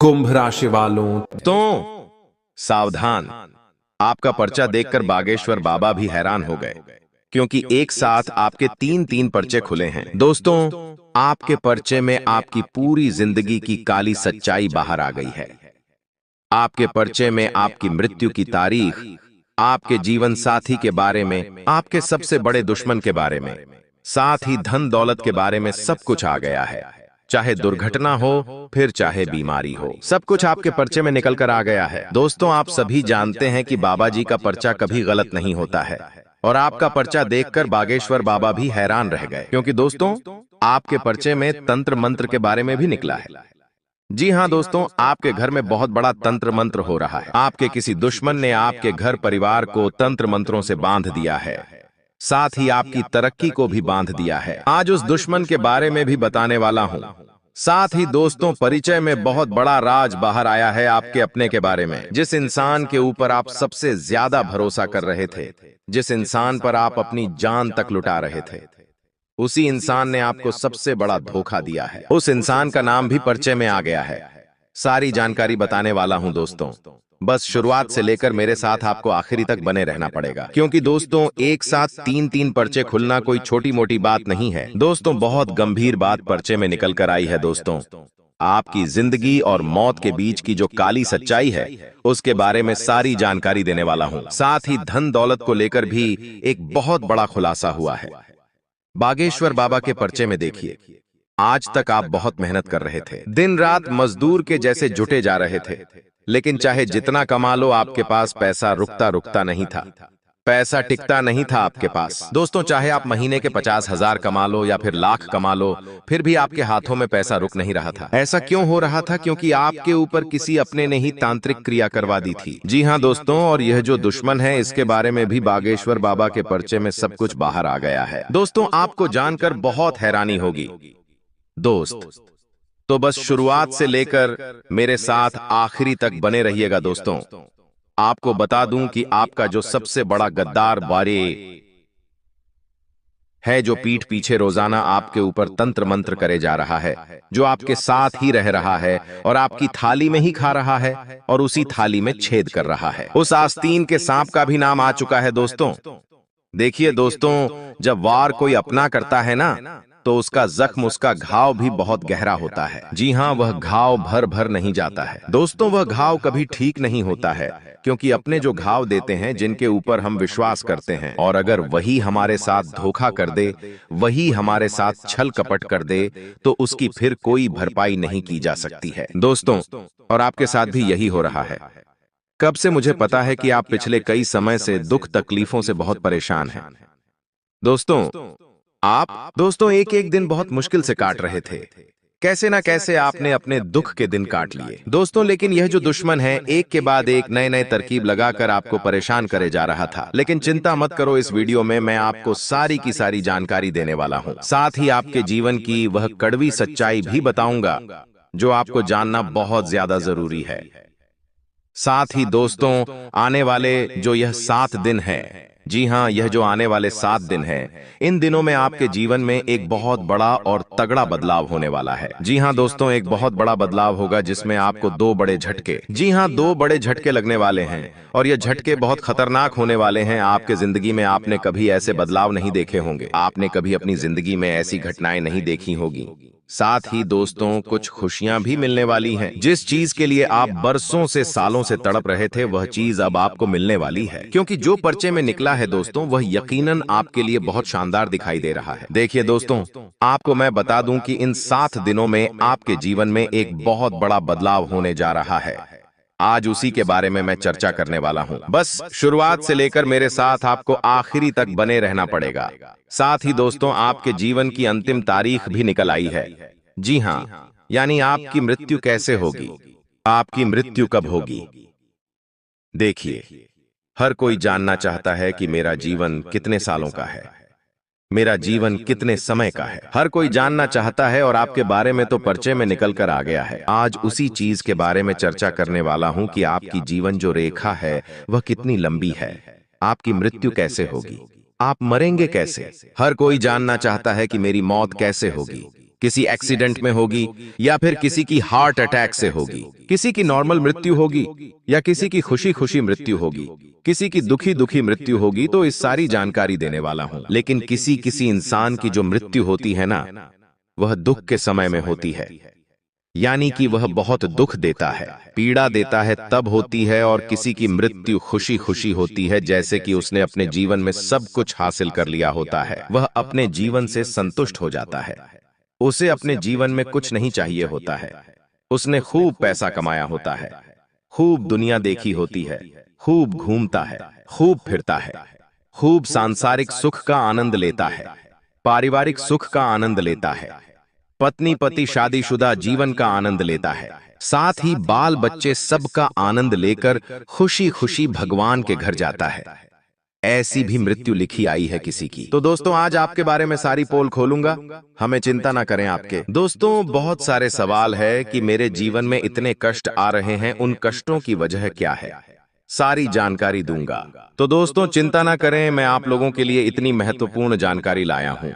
कुंभ राशि वालों, तो सावधान। आपका पर्चा देखकर बागेश्वर बाबा भी हैरान हो गए, क्योंकि एक साथ आपके तीन तीन पर्चे खुले हैं। दोस्तों, आपके पर्चे में आपकी पूरी जिंदगी की काली सच्चाई बाहर आ गई है। आपके पर्चे में आपकी मृत्यु की तारीख, आपके जीवन साथी के बारे में, आपके सबसे बड़े दुश्मन के बारे में, साथ ही धन दौलत के बारे में सब कुछ आ गया है। चाहे दुर्घटना हो, फिर चाहे बीमारी हो, सब कुछ आपके पर्चे में निकल कर आ गया है। दोस्तों, आप सभी जानते हैं कि बाबा जी का पर्चा कभी गलत नहीं होता है, और आपका पर्चा देखकर बागेश्वर बाबा भी हैरान रह गए, क्योंकि दोस्तों, आपके पर्चे में तंत्र मंत्र के बारे में भी निकला है। जी हाँ दोस्तों, आपके घर में बहुत बड़ा तंत्र मंत्र हो रहा है। आपके किसी दुश्मन ने आपके घर परिवार को तंत्र मंत्रों से बांध दिया है, साथ ही आपकी तरक्की को भी बांध दिया है। आज उस दुश्मन के बारे में भी बताने वाला हूँ। साथ ही दोस्तों, परिचय में बहुत बड़ा राज बाहर आया है आपके अपने के बारे में। जिस इंसान के ऊपर आप सबसे ज्यादा भरोसा कर रहे थे, जिस इंसान पर आप अपनी जान तक लुटा रहे थे, उसी इंसान ने आपको सबसे बड़ा धोखा दिया है। उस इंसान का नाम भी पर्चे में आ गया है। सारी जानकारी बताने वाला हूं दोस्तों। बस शुरुआत से लेकर मेरे साथ आपको आखिरी तक बने रहना पड़ेगा, क्योंकि दोस्तों, एक साथ तीन तीन पर्चे खुलना कोई छोटी मोटी बात नहीं है। दोस्तों, बहुत गंभीर बात पर्चे में निकल कर आई है। दोस्तों, आपकी जिंदगी और मौत के बीच की जो काली सच्चाई है, उसके बारे में सारी जानकारी देने वाला हूं। साथ ही धन दौलत को लेकर भी एक बहुत बड़ा खुलासा हुआ है। बागेश्वर बाबा के पर्चे में देखिए, आज तक आप बहुत मेहनत कर रहे थे, दिन रात मजदूर के जैसे जुटे जा रहे थे, लेकिन चाहे जितना कमा लो, आपके पास पैसा रुकता नहीं था, पैसा टिकता नहीं था आपके पास। दोस्तों, चाहे आप महीने के 50,000 कमा लो या फिर लाख कमा लो, फिर भी आपके हाथों में पैसा रुक नहीं रहा था। ऐसा क्यों हो रहा था? क्योंकि आपके ऊपर किसी अपने ने ही तांत्रिक क्रिया करवा दी थी। जी हाँ दोस्तों, और यह जो दुश्मन है, इसके बारे में भी बागेश्वर बाबा के पर्चे में सब कुछ बाहर आ गया है। दोस्तों, आपको जानकर बहुत हैरानी होगी दोस्त, तो बस शुरुआत से लेकर मेरे साथ आखिरी तक बने रहिएगा। दोस्तों, आपको बता दूं कि आपका जो सबसे बड़ा गद्दार बारे है, जो पीठ पीछे रोजाना आपके ऊपर तंत्र मंत्र करे जा रहा है, जो आपके साथ ही रह रहा है और आपकी थाली में ही खा रहा है और उसी थाली में छेद कर रहा है, उस आस्तीन के सांप का भी नाम आ चुका है। दोस्तों, देखिए दोस्तों, जब वार कोई अपना करता है ना, तो उसका जख्म, उसका घाव भी बहुत गहरा होता है। जी हाँ, वह घाव भर भर नहीं जाता है। दोस्तों, वह घाव कभी ठीक नहीं होता है, क्योंकि अपने जो घाव देते हैं, जिनके ऊपर हम विश्वास करते हैं, और अगर वही हमारे साथ धोखा कर दे, वही हमारे साथ छल कपट कर दे, तो उसकी फिर कोई भरपाई नहीं की जा सकती है। दोस्तों, और आपके साथ भी यही हो रहा है। कब से मुझे पता है कि आप पिछले कई समय से दुख तकलीफों से बहुत परेशान हैं। दोस्तों, दोस्तों, एक एक दिन बहुत मुश्किल से काट रहे थे। कैसे ना कैसे आपने अपने दुख के दिन काट लिए दोस्तों, लेकिन यह जो दुश्मन है, एक के बाद एक नए नए तरकीब लगाकर आपको परेशान करे जा रहा था। लेकिन चिंता मत करो, इस वीडियो में मैं आपको सारी की सारी जानकारी देने वाला हूं। साथ ही आपके जीवन की वह कड़वी सच्चाई भी बताऊंगा, जो आपको जानना बहुत ज्यादा जरूरी है। साथ ही दोस्तों, आने वाले जो यह 7 दिन है, जी हाँ, यह जो आने वाले 7 दिन है, इन दिनों में आपके जीवन में एक बहुत बड़ा और तगड़ा बदलाव होने वाला है। जी हाँ दोस्तों, एक बहुत बड़ा बदलाव होगा, जिसमें आपको 2 बड़े झटके, जी हाँ, 2 बड़े झटके लगने वाले हैं, और यह झटके बहुत खतरनाक होने वाले हैं। आपके जिंदगी में आपने कभी ऐसे बदलाव नहीं देखे होंगे, आपने कभी अपनी जिंदगी में ऐसी घटनाएं नहीं देखी होगी। साथ ही दोस्तों, कुछ खुशियां भी मिलने वाली हैं। जिस चीज के लिए आप बरसों से, सालों से तड़प रहे थे, वह चीज अब आपको मिलने वाली है, क्योंकि जो पर्चे में निकला है दोस्तों, वह यकीनन आपके लिए बहुत शानदार दिखाई दे रहा है। देखिए दोस्तों, आपको मैं बता दूं कि इन 7 दिनों में आपके जीवन में एक बहुत बड़ा बदलाव होने जा रहा है। आज उसी के बारे में मैं चर्चा करने वाला हूं। बस शुरुआत से लेकर मेरे साथ आपको आखिरी तक बने रहना पड़ेगा। साथ ही दोस्तों, आपके जीवन की अंतिम तारीख भी निकल आई है। जी हाँ, यानी आपकी मृत्यु कैसे होगी, आपकी मृत्यु कब होगी। देखिए, हर कोई जानना चाहता है कि मेरा जीवन कितने सालों का है, मेरा जीवन कितने समय का है। हर कोई जानना चाहता है, और आपके बारे में तो पर्चे में निकल कर आ गया है। आज उसी चीज के बारे में चर्चा करने वाला हूं कि आपकी जीवन जो रेखा है, वह कितनी लंबी है, आपकी मृत्यु कैसे होगी, आप मरेंगे कैसे। हर कोई जानना चाहता है कि मेरी मौत कैसे होगी, किसी एक्सीडेंट में होगी या फिर किसी की हार्ट अटैक से होगी, किसी की नॉर्मल मृत्यु होगी या किसी की खुशी खुशी मृत्यु होगी, किसी की दुखी दुखी मृत्यु होगी, तो इस सारी जानकारी देने वाला हूं। लेकिन किसी किसी इंसान की जो मृत्यु होती है ना, वह दुख के समय में होती है, यानी कि वह बहुत दुख देता है, पीड़ा देता है, तब होती है। और किसी की मृत्यु खुशी खुशी होती है, जैसे कि उसने अपने जीवन में सब कुछ हासिल कर लिया होता है, वह अपने जीवन से संतुष्ट हो जाता है, उसे अपने जीवन में कुछ नहीं चाहिए होता है, उसने खूब पैसा कमाया होता है, खूब दुनिया देखी होती है, खूब घूमता है, खूब फिरता है, खूब सांसारिक सुख का आनंद लेता है, पारिवारिक सुख का आनंद लेता है, पत्नी पति शादीशुदा जीवन का आनंद लेता है, साथ ही बाल बच्चे सबका आनंद लेकर खुशी खुशी भगवान के घर जाता है। ऐसी भी मृत्यु लिखी आई है किसी की। तो दोस्तों, आज आपके बारे में सारी पोल खोलूंगा, हमें चिंता ना करें आपके। दोस्तों, बहुत सारे सवाल है कि मेरे जीवन में इतने कष्ट आ रहे हैं, उन कष्टों की वजह क्या है, सारी जानकारी दूंगा। तो दोस्तों, चिंता ना करें, मैं आप लोगों के लिए इतनी महत्वपूर्ण जानकारी लाया हूं।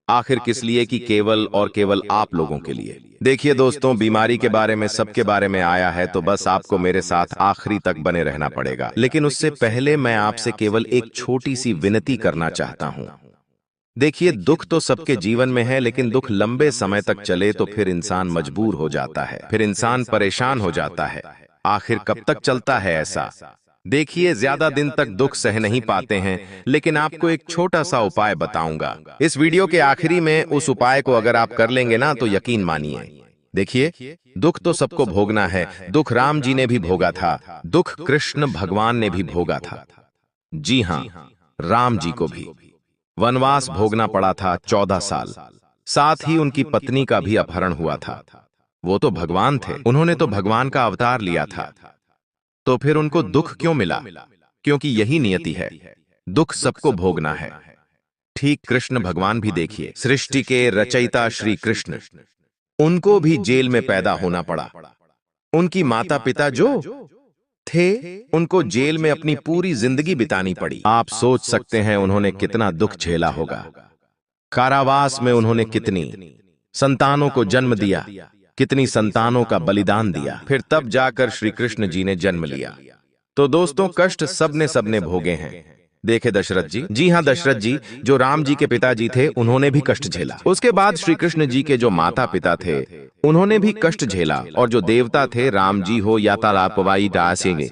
आखिर किस लिए? कि केवल और केवल आप लोगों के लिए। देखिए दोस्तों, बीमारी के बारे में सबके बारे में आया है, तो बस आपको मेरे साथ आखिरी तक बने रहना पड़ेगा। लेकिन उससे पहले मैं आपसे केवल एक छोटी सी विनती करना चाहता हूं। देखिए, दुख तो सबके जीवन में है, लेकिन दुख लंबे समय तक चले तो फिर इंसान मजबूर हो जाता है, फिर इंसान परेशान हो जाता है। आखिर कब तक चलता है ऐसा? देखिए, ज्यादा दिन तक दुख सह नहीं पाते हैं, लेकिन आपको एक छोटा सा उपाय बताऊंगा। इस वीडियो के आखिरी में उस उपाय को अगर आप कर लेंगे ना, तो यकीन मानिए। देखिए, दुख तो सबको भोगना है, दुख राम जी ने भी भोगा था, दुख कृष्ण भगवान ने भी भोगा था। जी हाँ, राम जी को भी वनवास भोगना पड़ा था 14 साल। साथ ही उनकी पत्नी का भी अपहरण हुआ था। वो तो भगवान थे, उन्होंने तो भगवान का अवतार लिया था, तो फिर उनको दुख क्यों मिला? क्योंकि यही नियति है, दुख सबको भोगना है। ठीक कृष्ण भगवान भी देखिए, सृष्टि के रचयिता श्री कृष्ण, उनको भी जेल में पैदा होना पड़ा। उनकी माता पिता जो थे, उनको जेल में अपनी पूरी जिंदगी बितानी पड़ी। आप सोच सकते हैं उन्होंने कितना दुख झेला होगा। कारावास में उन्होंने कितनी संतानों को जन्म दिया, कितनी संतानों का बलिदान दिया, फिर तब जाकर श्री कृष्ण जी ने जन्म लिया। तो दोस्तों, कष्ट सबने भोगे हैं। देखे दशरथ जी, जी हाँ, दशरथ जी जो राम जी के पिताजी थे, उन्होंने भी कष्ट झेला। उसके बाद श्री कृष्ण जी के जो माता पिता थे, उन्होंने भी कष्ट झेला। और जो देवता थे, राम जी हो या तालापवाई डासेंगे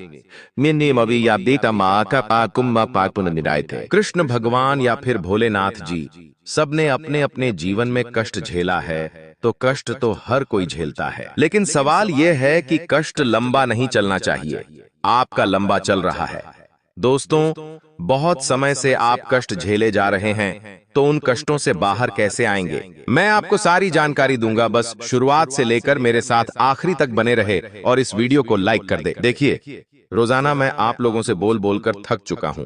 मिन्नी मवी या देता माँ का पाकुम्बा पाकुन निराय थे, कृष्ण भगवान या फिर भोलेनाथ जी, सबने अपने अपने जीवन में कष्ट झेला है। तो कष्ट तो हर कोई झेलता है, लेकिन सवाल यह है कि कष्ट लंबा नहीं चलना चाहिए। आपका लंबा चल रहा है। दोस्तों, बहुत समय से आप कष्ट झेले जा रहे हैं, तो उन कष्टों से बाहर कैसे आएंगे? मैं आपको सारी जानकारी दूंगा, बस शुरुआत से लेकर मेरे साथ आखिरी तक बने रहे और इस वीडियो को लाइक कर दे। देखिए, रोजाना मैं आप लोगों से बोल बोलकर थक चुका हूं,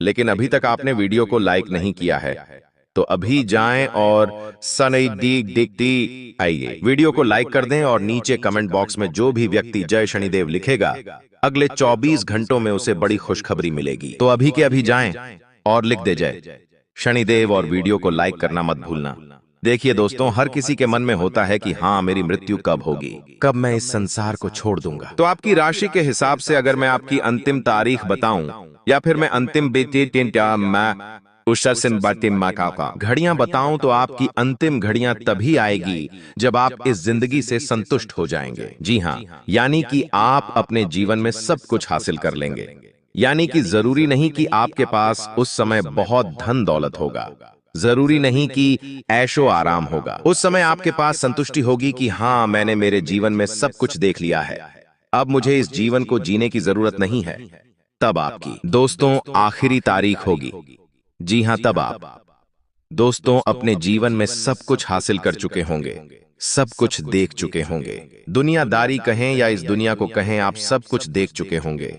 लेकिन अभी तक आपने वीडियो को लाइक नहीं किया है, तो अभी जाएं और सनई दीग दिखती आइए, वीडियो को लाइक कर दें और नीचे कमेंट बॉक्स में जो भी व्यक्ति जय शनिदेव लिखेगा, अगले 24 घंटों में उसे बड़ी खुशखबरी मिलेगी। तो अभी के अभी जाएं और लिख दे जय शनिदेव और वीडियो को लाइक करना मत भूलना। देखिए दोस्तों, हर किसी के मन में होता है कि हाँ, मेरी मृत्यु कब होगी, कब मैं इस संसार को छोड़ दूंगा। तो आपकी राशि के हिसाब से अगर मैं आपकी अंतिम तारीख बताऊं या फिर मैं अंतिम घड़ियां बताऊं, तो आपकी अंतिम घड़ियां तभी आएगी जब आप इस जिंदगी से संतुष्ट हो जाएंगे। जी हाँ, यानी कि आप अपने जीवन में सब कुछ हासिल कर लेंगे। यानी कि जरूरी नहीं कि आपके पास उस समय बहुत धन दौलत होगा, जरूरी नहीं कि ऐशो आराम होगा। उस समय आपके पास संतुष्टि होगी कि हाँ, मैंने मेरे जीवन में सब कुछ देख लिया है, अब मुझे इस जीवन को जीने की जरूरत नहीं है। तब आपकी दोस्तों आखिरी तारीख होगी। जी हाँ, तब आप दोस्तों अपने जीवन में सब कुछ हासिल कर चुके होंगे, सब कुछ देख चुके होंगे। दुनियादारी कहें या इस दुनिया को कहें, आप सब कुछ देख चुके होंगे।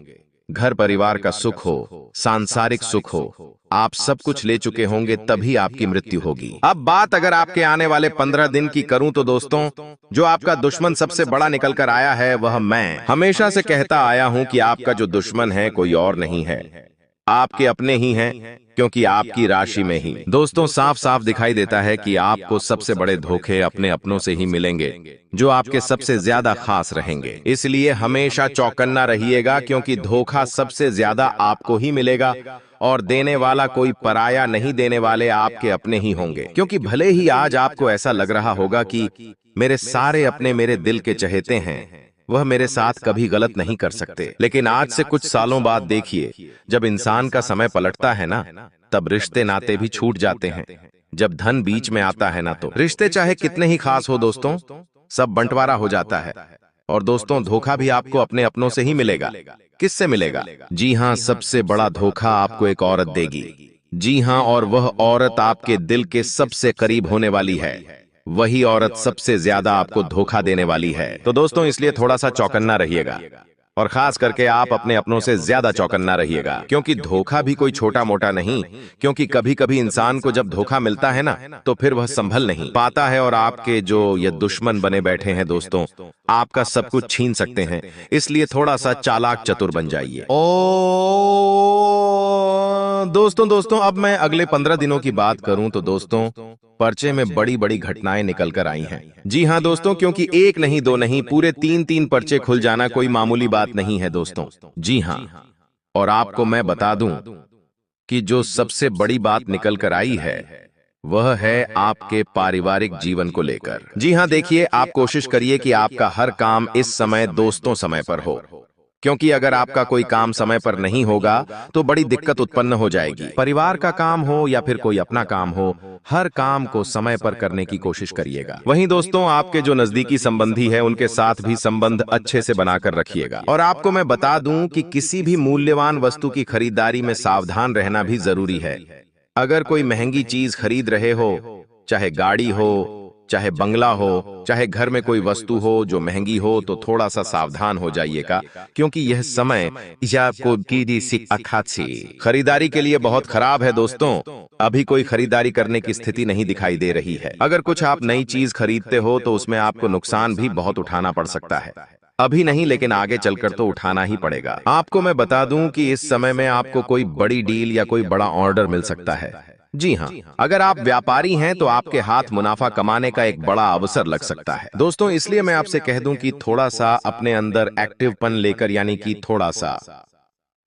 घर परिवार का सुख हो, सांसारिक सुख हो, आप सब कुछ ले चुके होंगे, तभी आपकी मृत्यु होगी। अब बात अगर आपके आने वाले 15 दिन की करूं, तो दोस्तों, जो आपका दुश्मन सबसे बड़ा निकल कर आया है, वह मैं हमेशा से कहता आया हूं कि आपका जो दुश्मन है कोई और नहीं है, आपके अपने ही हैं। क्योंकि आपकी राशि में ही दोस्तों साफ साफ दिखाई देता है कि आपको सबसे बड़े धोखे अपने अपनों से ही मिलेंगे, जो आपके सबसे ज्यादा खास रहेंगे। इसलिए हमेशा चौकन्ना रहिएगा, क्योंकि धोखा सबसे ज्यादा आपको ही मिलेगा और देने वाला कोई पराया नहीं, देने वाले आपके अपने ही होंगे। क्योंकि भले ही आज आपको ऐसा लग रहा होगा कि मेरे सारे अपने मेरे दिल के चहेते हैं, वह मेरे साथ कभी गलत नहीं कर सकते, लेकिन आज से कुछ सालों बाद देखिए, जब इंसान का समय पलटता है ना, तब रिश्ते नाते भी छूट जाते हैं। जब धन बीच में आता है ना, तो रिश्ते चाहे कितने ही खास हो दोस्तों, सब बंटवारा हो जाता है। और दोस्तों धोखा भी आपको अपने अपनों से ही मिलेगा। किससे मिलेगा? जी हाँ, सबसे बड़ा धोखा आपको एक औरत देगी। जी हाँ, और वह औरत आपके दिल के सबसे करीब होने वाली है। वही औरत सबसे ज्यादा आपको धोखा देने वाली है। तो दोस्तों इसलिए थोड़ा सा चौकन्ना रहिएगा, और खास करके आप अपने अपनों से ज्यादा चौकन्ना रहिएगा, क्योंकि धोखा भी कोई छोटा मोटा नहीं। क्योंकि कभी कभी इंसान को जब धोखा मिलता है ना, तो फिर वह संभल नहीं पाता है, और आपके जो ये दुश्मन बने बैठे हैं दोस्तों, आपका सब कुछ छीन सकते हैं। इसलिए थोड़ा सा चालाक चतुर बन जाइए। दोस्तों दोस्तों अब मैं अगले 15 दिनों की बात करूं तो दोस्तों पर्चे में बड़ी बड़ी घटनाएं निकल कर आई हैं। जी हां दोस्तों, क्योंकि एक नहीं दो नहीं, पूरे तीन तीन पर्चे खुल जाना कोई मामूली बात नहीं है दोस्तों। जी हां, और आपको मैं बता दूं कि जो सबसे बड़ी बात निकल कर आई है, वह है आपके पारिवारिक जीवन को लेकर। जी हां, देखिए आप कोशिश करिए कि आपका हर काम इस समय दोस्तों समय पर हो, क्योंकि अगर आपका कोई काम समय पर नहीं होगा तो बड़ी दिक्कत उत्पन्न हो जाएगी। परिवार का काम हो या फिर कोई अपना काम हो, हर काम को समय पर करने की कोशिश करिएगा। वहीं दोस्तों आपके जो नजदीकी संबंधी है, उनके साथ भी संबंध अच्छे से बनाकर रखिएगा। और आपको मैं बता दूं कि किसी भी मूल्यवान वस्तु की खरीदारी में सावधान रहना भी जरूरी है। अगर कोई महंगी चीज खरीद रहे हो, चाहे गाड़ी हो, चाहे बंगला हो, चाहे घर में कोई वस्तु हो जो महंगी हो, तो थोड़ा सा सावधान हो जाइएगा, क्योंकि यह समय खरीदारी के लिए बहुत खराब है दोस्तों। अभी कोई खरीदारी करने की स्थिति नहीं दिखाई दे रही है। अगर कुछ आप नई चीज खरीदते हो तो उसमें आपको नुकसान भी बहुत उठाना पड़ सकता है। अभी नहीं, लेकिन आगे चलकर तो उठाना ही पड़ेगा। आपको मैं बता दूं कि इस समय में आपको कोई बड़ी डील या कोई बड़ा ऑर्डर मिल सकता है। जी हाँ, अगर आप व्यापारी हैं तो आपके हाथ मुनाफा कमाने का एक बड़ा अवसर लग सकता है दोस्तों। इसलिए मैं आपसे कह दूं कि थोड़ा सा अपने अंदर एक्टिवपन लेकर, यानी कि थोड़ा सा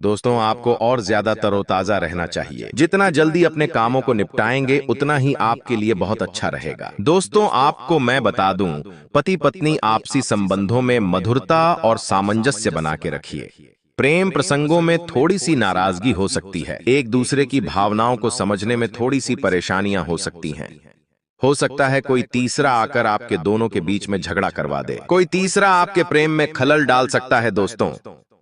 दोस्तों आपको और ज्यादा तरोताजा रहना चाहिए। जितना जल्दी अपने कामों को निपटाएंगे उतना ही आपके लिए बहुत अच्छा रहेगा। दोस्तों आपको मैं बता दूं, पति पत्नी आपसी संबंधों में मधुरता और सामंजस्य बना के रखिए। प्रेम प्रसंगों में थोड़ी सी नाराजगी हो सकती है, एक दूसरे की भावनाओं को समझने में थोड़ी सी परेशानियां हो सकती हैं। हो सकता है कोई तीसरा आकर आपके दोनों के बीच में झगड़ा करवा दे, कोई तीसरा आपके प्रेम में खलल डाल सकता है दोस्तों।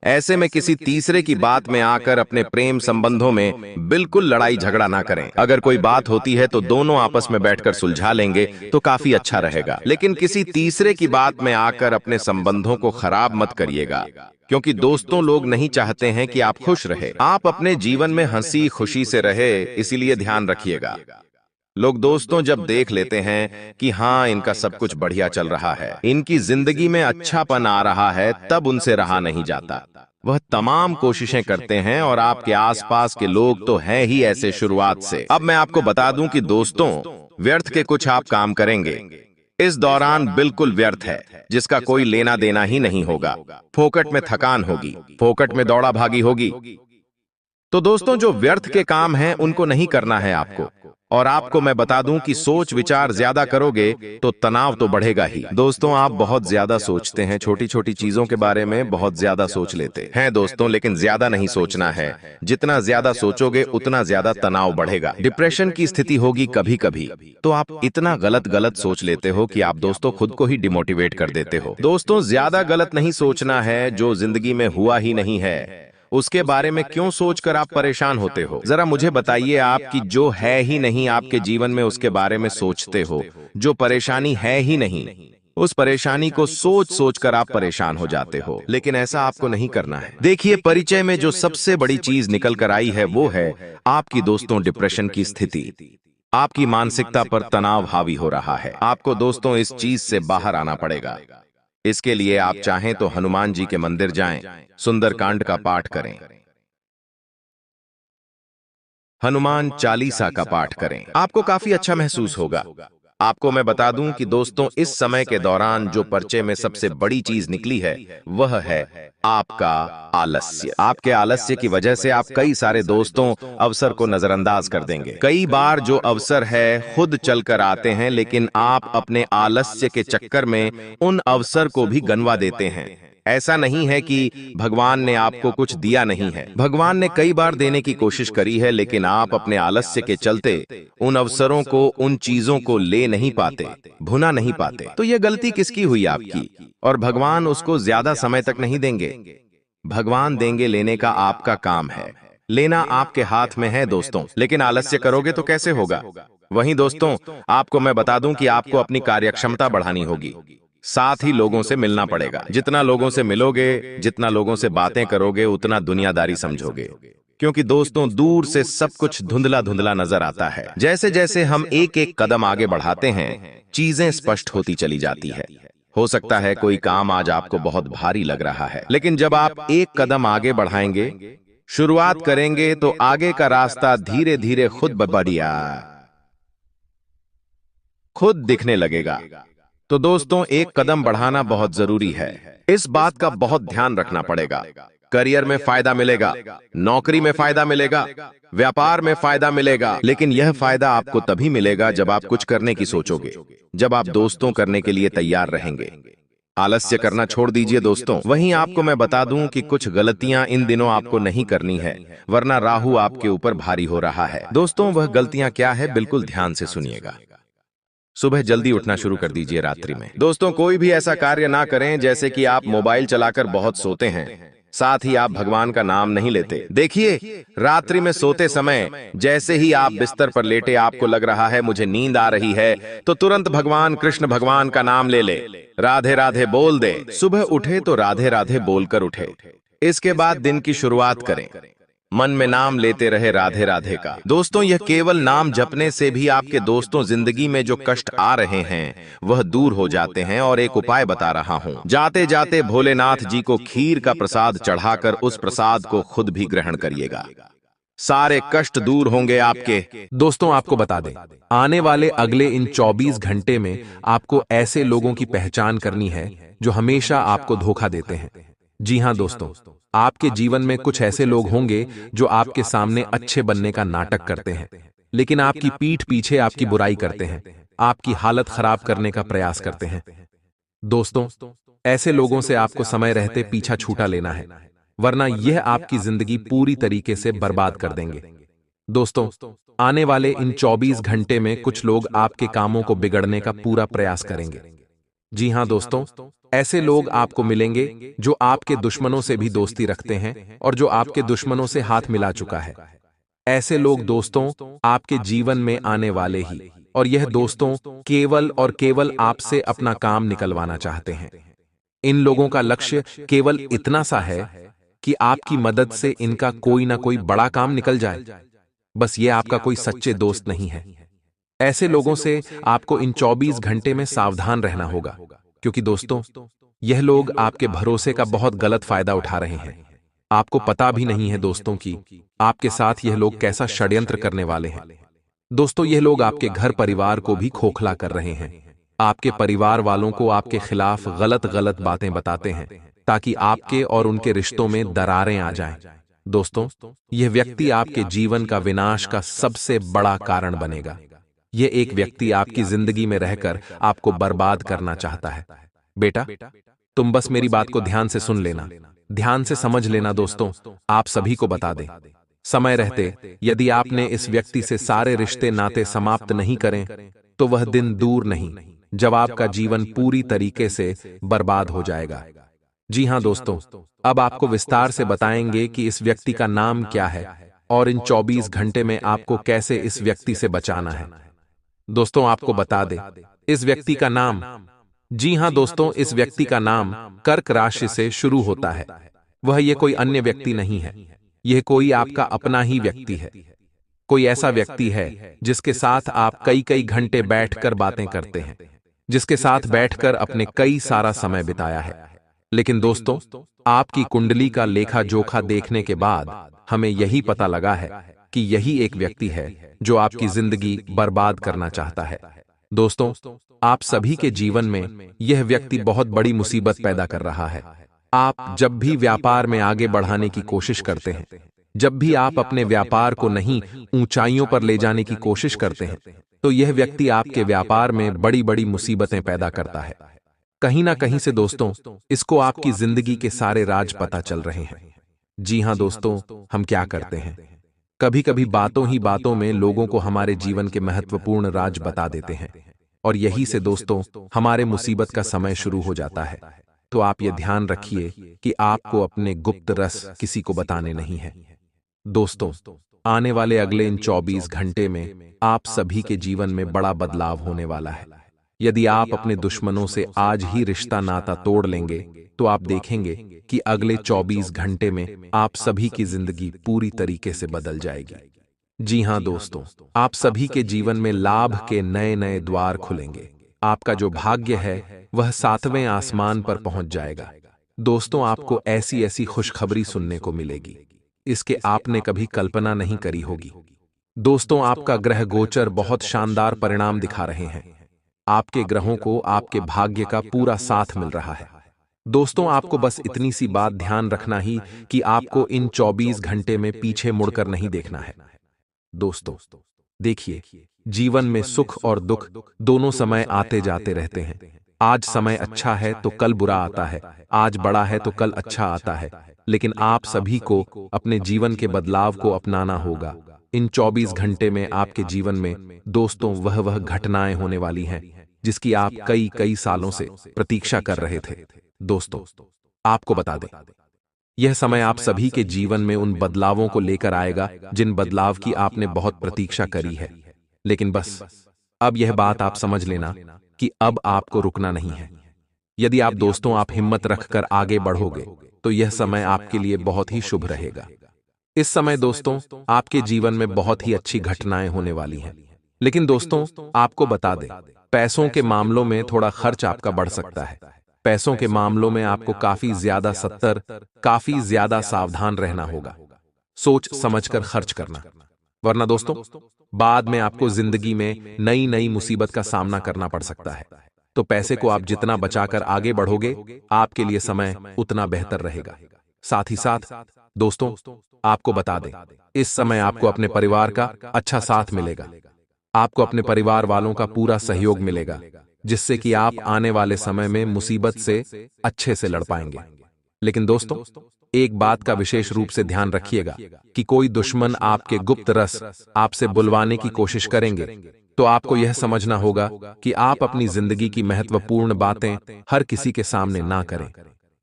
ऐसे में किसी तीसरे की बात में आकर अपने प्रेम संबंधों में बिल्कुल लड़ाई झगड़ा ना करें। अगर कोई बात होती है तो दोनों आपस में बैठकर सुलझा लेंगे तो काफी अच्छा रहेगा, लेकिन किसी तीसरे की बात में आकर अपने संबंधों को खराब मत करिएगा, क्योंकि दोस्तों लोग नहीं चाहते हैं कि आप खुश रहे। आप अपने जीवन में हंसी खुशी से रहे, इसीलिए ध्यान रखिएगा। लोग दोस्तों जब देख लेते हैं कि हाँ इनका सब कुछ बढ़िया चल रहा है, इनकी जिंदगी में अच्छापन आ रहा है, तब उनसे रहा नहीं जाता। वह तमाम कोशिशें करते हैं, और आपके आसपास के लोग तो हैं ही ऐसे शुरुआत से। अब मैं आपको बता दूं कि दोस्तों व्यर्थ के कुछ आप काम करेंगे इस दौरान बिल्कुल व्यर्थ है, जिसका कोई लेना देना ही नहीं होगा। फोकट में थकान होगी, फोकट में दौड़ा भागी होगी। तो दोस्तों जो व्यर्थ के काम हैं उनको नहीं करना है आपको। और आपको मैं बता दूं कि सोच विचार ज्यादा करोगे तो तनाव तो बढ़ेगा ही। दोस्तों आप बहुत ज्यादा सोचते हैं, छोटी छोटी चीजों के बारे में बहुत ज्यादा सोच लेते हैं दोस्तों, लेकिन ज्यादा नहीं सोचना है। जितना ज्यादा सोचोगे उतना ज्यादा तनाव बढ़ेगा, डिप्रेशन की स्थिति होगी कभी कभी। तो आप इतना गलत गलत सोच लेते हो कि आप दोस्तों खुद को ही डिमोटिवेट कर देते हो। दोस्तों ज्यादा गलत नहीं सोचना है, जो जिंदगी में हुआ ही नहीं है उसके बारे में क्यों सोचकर आप परेशान होते हो। जरा मुझे बताइए, आपकी जो है ही नहीं आपके जीवन में उसके बारे में सोचते हो। जो परेशानी है ही नहीं, उस परेशानी को सोच सोच कर आप परेशान हो जाते हो, लेकिन ऐसा आपको नहीं करना है। देखिए परिचय में जो सबसे बड़ी चीज निकल कर आई है वो है आपकी दोस्तों डिप्रेशन की स्थिति। आपकी मानसिकता पर तनाव हावी हो रहा है। आपको दोस्तों इस चीज से बाहर आना पड़ेगा। इसके लिए आप चाहें तो हनुमान जी के मंदिर जाएं, सुंदरकांड का पाठ करें। हनुमान चालीसा का पाठ करें। आपको काफी अच्छा महसूस होगा। आपको मैं बता दूं कि दोस्तों, इस समय के दौरान जो पर्चे में सबसे बड़ी चीज निकली है वह है आपका आलस्य। आपके आलस्य की वजह से आप कई सारे दोस्तों अवसर को नजरअंदाज कर देंगे। कई बार जो अवसर है खुद चलकर आते हैं, लेकिन आप अपने आलस्य के चक्कर में उन अवसर को भी गंवा देते हैं। ऐसा नहीं है कि भगवान ने आपको कुछ दिया नहीं है, भगवान ने कई बार देने की कोशिश करी है, लेकिन आप अपने आलस्य के चलते उन अवसरों को, उन चीजों को ले नहीं पाते, भुना नहीं पाते। तो यह गलती किसकी हुई? आपकी। और भगवान उसको ज्यादा समय तक नहीं देंगे। भगवान देंगे, लेने का आपका काम है। लेना आपके हाथ में है दोस्तों, लेकिन आलस्य करोगे तो कैसे होगा? वहीं दोस्तों, आपको मैं बता दूं कि आपको अपनी कार्यक्षमता बढ़ानी होगी। साथ ही लोगों से मिलना पड़ेगा। जितना लोगों से मिलोगे, जितना लोगों से बातें करोगे, उतना दुनियादारी समझोगे। क्योंकि दोस्तों, दूर से सब कुछ धुंधला धुंधला नजर आता है। जैसे जैसे हम एक एक कदम आगे बढ़ाते हैं, चीजें स्पष्ट होती चली जाती है। हो सकता है कोई काम आज आपको बहुत भारी लग रहा है, लेकिन जब आप एक कदम आगे बढ़ाएंगे, शुरुआत करेंगे, तो आगे का रास्ता धीरे धीरे खुद दिखने लगेगा। तो दोस्तों, एक कदम बढ़ाना बहुत जरूरी है। इस बात का बहुत ध्यान रखना पड़ेगा। करियर में फायदा मिलेगा, नौकरी में फायदा मिलेगा, व्यापार में फायदा मिलेगा, लेकिन यह फायदा आपको तभी मिलेगा जब आप कुछ करने की सोचोगे, जब आप दोस्तों करने के लिए तैयार रहेंगे। आलस्य करना छोड़ दीजिए दोस्तों। वहीं आपको मैं बता दूं कि कुछ गलतियां इन दिनों आपको नहीं करनी है, वरना राहु आपके ऊपर भारी हो रहा है। दोस्तों, वह गलतियां क्या है, बिल्कुल ध्यान से सुनिएगा। सुबह जल्दी उठना शुरू कर दीजिए रात्रि में। दोस्तों, कोई भी ऐसा कार्य ना करें जैसे कि आप मोबाइल चलाकर बहुत सोते हैं, साथ ही आप भगवान का नाम नहीं लेते। देखिए, रात्रि में सोते समय जैसे ही आप बिस्तर पर लेटे आपको लग रहा है मुझे नींद आ रही है, तो तुरंत भगवान कृष्ण भगवान का नाम ले ले, राधे राधे बोल दे। सुबह उठे तो राधे राधे बोलकर उठे। इसके बाद दिन की शुरुआत करें, मन में नाम लेते रहे राधे राधे का। दोस्तों, यह केवल नाम जपने से भी आपके दोस्तों जिंदगी में जो कष्ट आ रहे हैं वह दूर हो जाते हैं। और एक उपाय बता रहा हूं, जाते जाते भोलेनाथ जी को खीर का प्रसाद चढ़ाकर उस प्रसाद को खुद भी ग्रहण करिएगा। सारे कष्ट दूर होंगे आपके। दोस्तों, आपको बता दें, आने वाले अगले इन 24 घंटे में आपको ऐसे लोगों की पहचान करनी है जो हमेशा आपको धोखा देते हैं। जी हां दोस्तों, आपके जीवन में कुछ ऐसे लोग होंगे जो आपके सामने अच्छे बनने का नाटक करते हैं, लेकिन आपकी पीठ पीछे आपकी बुराई करते हैं, आपकी हालत खराब करने का प्रयास करते हैं। दोस्तों, ऐसे लोगों से आपको समय रहते पीछा छूटा लेना है, वरना यह आपकी जिंदगी पूरी तरीके से बर्बाद कर देंगे। दोस्तों, आने वाले इन 24 घंटे में कुछ लोग आपके कामों को बिगड़ने का पूरा प्रयास करेंगे। जी हां दोस्तों, ऐसे लोग आपको मिलेंगे जो आपके दुश्मनों से भी दोस्ती रखते हैं और जो आपके दुश्मनों से हाथ मिला चुका है। ऐसे लोग दोस्तों आपके जीवन में आने वाले ही, और यह दोस्तों केवल और केवल आपसे अपना काम निकलवाना चाहते हैं। इन लोगों का लक्ष्य केवल इतना सा है कि आपकी मदद से इनका कोई ना कोई बड़ा काम निकल जाए। बस ये आपका कोई सच्चे दोस्त नहीं है। ऐसे लोगों से आपको इन 24 घंटे में सावधान रहना होगा, क्योंकि दोस्तों, यह लोग आपके भरोसे का बहुत गलत फायदा उठा रहे हैं। आपको पता भी नहीं है दोस्तों कि आपके साथ यह लोग कैसा षड्यंत्र करने वाले हैं। दोस्तों, यह लोग आपके घर परिवार को भी खोखला कर रहे हैं। आपके परिवार वालों को आपके खिलाफ गलत गलत बातें बताते हैं ताकि आपके और उनके रिश्तों में दरारें आ जाएं। दोस्तों, यह व्यक्ति आपके जीवन का विनाश का सबसे बड़ा कारण बनेगा। यह एक व्यक्ति आपकी जिंदगी में रहकर आपको बर्बाद करना चाहता है। बेटा, तुम बस मेरी बात को ध्यान से सुन लेना, ध्यान से समझ लेना। दोस्तों, आप सभी को बता दें, समय रहते यदि आपने इस व्यक्ति से सारे रिश्ते नाते समाप्त नहीं करें तो वह दिन दूर नहीं जब आपका जीवन पूरी तरीके से बर्बाद हो जाएगा। जी हां दोस्तों, अब आपको विस्तार से बताएंगे कि इस व्यक्ति का नाम क्या है और इन 24 घंटे में आपको कैसे इस व्यक्ति से बचाना है। दोस्तों, आपको बता दें, इस व्यक्ति का नाम, जी हां दोस्तों, इस व्यक्ति का नाम कर्क राशि से शुरू होता है। वह ये कोई अन्य व्यक्ति नहीं है, यह कोई आपका अपना ही व्यक्ति है। कोई ऐसा व्यक्ति है जिसके साथ आप कई कई घंटे बैठकर बातें करते हैं, जिसके साथ बैठकर अपने कई सारा समय बिताया है। लेकिन दोस्तों, आपकी कुंडली का लेखा जोखा देखने के बाद हमें यही पता लगा है कि यही एक व्यक्ति है जो आपकी जिंदगी बर्बाद करना चाहता है। दोस्तों, आप सभी के जीवन में यह व्यक्ति बहुत बड़ी मुसीबत पैदा कर रहा है। आप जब भी व्यापार में आगे बढ़ाने की कोशिश करते हैं, जब भी आप अपने व्यापार को नहीं ऊंचाइयों पर ले जाने की कोशिश करते हैं, तो यह व्यक्ति आपके व्यापार में बड़ी बड़ी मुसीबतें पैदा करता है। कहीं ना कहीं से दोस्तों, इसको आपकी जिंदगी के सारे राज पता चल रहे हैं। जी हां दोस्तों, हम क्या करते हैं, कभी कभी बातों ही बातों में लोगों को हमारे जीवन के महत्वपूर्ण राज बता देते हैं, और यही से दोस्तों हमारे मुसीबत का समय शुरू हो जाता है। तो आप ये ध्यान रखिए कि आपको अपने गुप्त रस किसी को बताने नहीं है। दोस्तों, आने वाले अगले इन 24 घंटे में आप सभी के जीवन में बड़ा बदलाव होने वाला है। यदि आप अपने दुश्मनों से आज ही रिश्ता नाता तोड़ लेंगे, तो आप देखेंगे कि अगले 24 घंटे में आप सभी की जिंदगी पूरी तरीके से बदल जाएगी। जी हां दोस्तों, आप सभी के जीवन में लाभ के नए नए द्वार खुलेंगे। आपका जो भाग्य है वह 7वें आसमान पर पहुंच जाएगा। दोस्तों, आपको ऐसी ऐसी खुशखबरी सुनने को मिलेगी, इसके आपने कभी कल्पना नहीं करी होगी। दोस्तों, आपका ग्रह गोचर बहुत शानदार परिणाम दिखा रहे हैं। आपके ग्रहों को आपके भाग्य का पूरा साथ मिल रहा है। दोस्तों, आपको बस इतनी सी बात ध्यान रखना ही कि आपको इन 24 घंटे में पीछे मुड़कर नहीं देखना है। दोस्तों, देखिए, जीवन में सुख और दुख दोनों समय आते जाते रहते हैं। आज समय अच्छा है तो कल बुरा आता है, आज बड़ा है तो कल अच्छा आता है, लेकिन आप सभी को अपने जीवन के बदलाव को अपनाना होगा। इन 24 घंटे में आपके जीवन में दोस्तों वह घटनाएं होने वाली हैं जिसकी आप कई कई सालों से प्रतीक्षा कर रहे थे। दोस्तों, आपको बता दें, यह समय आप सभी के जीवन में उन बदलावों को लेकर आएगा जिन बदलाव की आपने बहुत प्रतीक्षा करी है। लेकिन बस अब यह बात आप समझ लेना कि अब आपको रुकना नहीं है। यदि आप दोस्तों आप हिम्मत रखकर आगे बढ़ोगे तो यह समय आपके लिए बहुत ही शुभ रहेगा। इस समय दोस्तों आपके जीवन में बहुत ही अच्छी घटनाएं होने वाली हैं। लेकिन दोस्तों, आपको बता दें, पैसों के मामलों में थोड़ा खर्च आपका बढ़ सकता है। पैसों के मामलों में आपको काफी ज्यादा सावधान रहना होगा। सोच समझकर खर्च करना, वरना दोस्तों बाद में आपको जिंदगी में नई नई मुसीबत का सामना करना पड़ सकता है। तो पैसे को आप जितना बचाकर आगे बढ़ोगे, आपके लिए समय उतना बेहतर रहेगा। साथ ही साथ दोस्तों, आपको बता दें, इस समय आपको अपने परिवार का अच्छा साथ मिलेगा। आपको अपने परिवार वालों का पूरा सहयोग मिलेगा, जिससे कि आप आने वाले समय में मुसीबत से अच्छे से लड़ पाएंगे। लेकिन दोस्तों, एक बात का विशेष रूप से ध्यान रखिएगा कि कोई दुश्मन आपके गुप्त रस आपसे बुलवाने की कोशिश करेंगे, तो आपको यह समझना होगा कि आप अपनी जिंदगी की महत्वपूर्ण बातें हर किसी के सामने ना करें।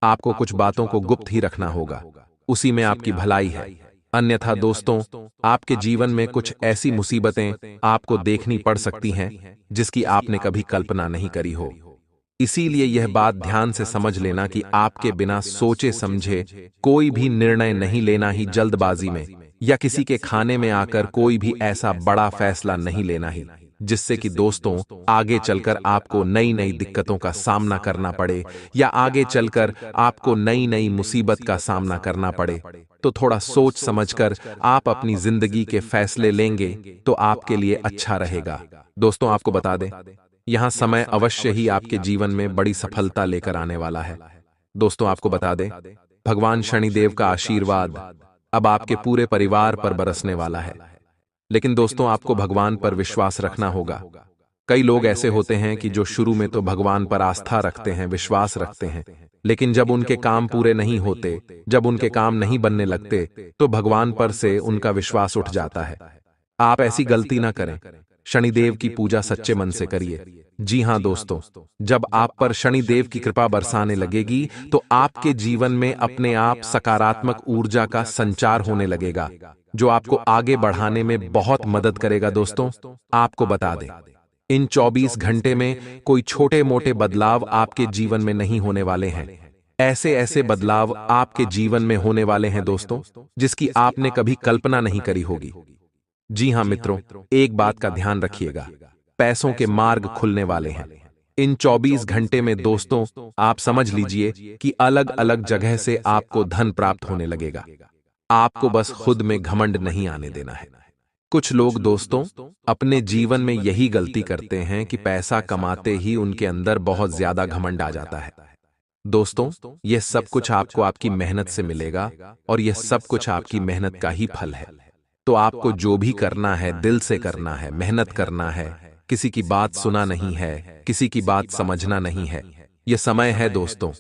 आपको कुछ बातों को गुप्त ही रखना होगा, उसी में आपकी भलाई है। अन्यथा दोस्तों, आपके जीवन में कुछ ऐसी मुसीबतें आपको देखनी पड़ सकती हैं जिसकी आपने कभी कल्पना नहीं करी हो। इसीलिए यह बात ध्यान से समझ लेना कि आपके बिना सोचे समझे कोई भी निर्णय नहीं लेना ही जल्दबाजी में, या किसी के खाने में आकर कोई भी ऐसा बड़ा फैसला नहीं लेना ही जिससे कि दोस्तों आगे चलकर आपको नई नई दिक्कतों का सामना करना पड़े, या आगे चलकर आपको नई नई मुसीबत का सामना करना पड़े। तो थोड़ा सोच समझकर आप अपनी जिंदगी के फैसले लेंगे तो आपके लिए अच्छा रहेगा। दोस्तों, आपको बता दें, यहां समय अवश्य ही आपके जीवन में बड़ी सफलता लेकर आने वाला है। दोस्तों, आपको बता दें, भगवान शनिदेव का आशीर्वाद अब आपके पूरे परिवार पर बरसने वाला है। लेकिन दोस्तों, आपको भगवान पर विश्वास रखना होगा। कई लोग ऐसे होते हैं कि जो शुरू में तो भगवान पर आस्था रखते हैं, विश्वास रखते हैं, लेकिन जब उनके काम पूरे नहीं होते, जब उनके काम नहीं बनने लगते, तो भगवान पर से उनका विश्वास उठ जाता है। आप ऐसी गलती ना करें। शनिदेव की पूजा सच्चे मन से करिए। जी हां दोस्तों, जब आप पर शनिदेव की कृपा बरसाने लगेगी तो आपके जीवन में अपने आप सकारात्मक ऊर्जा का संचार होने लगेगा, जो आपको आगे बढ़ाने में बहुत मदद करेगा। दोस्तों, आपको बता दें, इन 24 घंटे में कोई छोटे मोटे बदलाव आपके जीवन में नहीं होने वाले हैं। ऐसे ऐसे बदलाव आपके जीवन में होने वाले हैं दोस्तों, जिसकी आपने कभी कल्पना नहीं करी होगी। जी हां मित्रों, एक बात का ध्यान रखिएगा, पैसों के मार्ग खुलने वाले हैं। इन 24 घंटे में दोस्तों आप समझ लीजिए कि अलग अलग जगह से आपको धन प्राप्त होने लगेगा। आपको बस खुद में घमंड नहीं आने देना है। कुछ लोग दोस्तों अपने जीवन में यही गलती करते हैं कि पैसा कमाते ही उनके अंदर बहुत ज्यादा घमंड आ जाता है। दोस्तों, यह सब कुछ आपको आपकी मेहनत से मिलेगा और यह सब कुछ आपकी मेहनत का ही फल है। तो आपको जो भी करना है दिल से करना है, मेहनत करना है, किसी की बात सुना नहीं है, किसी की बात समझना नहीं है। यह समय है दोस्तों,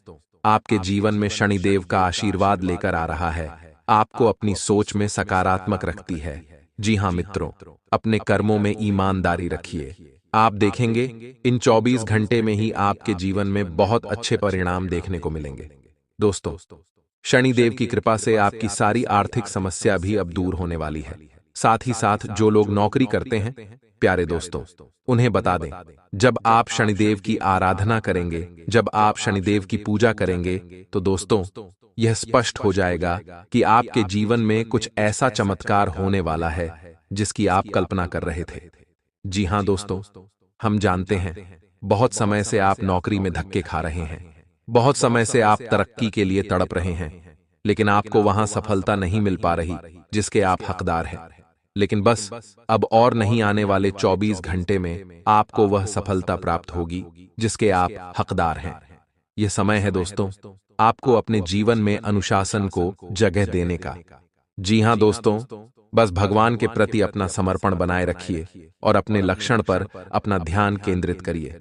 आपके जीवन में शनिदेव का आशीर्वाद लेकर आ रहा है, आपको अपनी सोच में सकारात्मक रखती है। जी हाँ मित्रों, अपने कर्मों में ईमानदारी रखिए। आप देखेंगे इन 24 घंटे में ही आपके जीवन में बहुत अच्छे परिणाम देखने को मिलेंगे। दोस्तों, शनिदेव की कृपा से आपकी सारी आर्थिक समस्या भी अब दूर होने वाली है। साथ ही साथ जो लोग नौकरी करते हैं, प्यारे दोस्तों, उन्हें बता दें, जब आप शनिदेव की आराधना करेंगे, जब आप शनिदेव की पूजा करेंगे, तो दोस्तों यह स्पष्ट हो जाएगा कि आपके जीवन में कुछ ऐसा चमत्कार होने वाला है जिसकी आप कल्पना कर रहे थे। जी हां दोस्तों, हम जानते हैं बहुत समय से आप नौकरी में धक्के खा रहे हैं, बहुत समय से आप तरक्की के लिए तड़प रहे हैं, लेकिन आपको वहां सफलता नहीं मिल पा रही जिसके आप हकदार हैं। लेकिन बस अब और नहीं, आने वाले 24 घंटे में आपको वह सफलता प्राप्त होगी जिसके आप हकदार हैं। यह समय है दोस्तों आपको अपने जीवन में अनुशासन को जगह देने का। जी हां दोस्तों, बस भगवान के प्रति अपना समर्पण बनाए रखिए और अपने लक्ष्य पर अपना ध्यान केंद्रित करिए।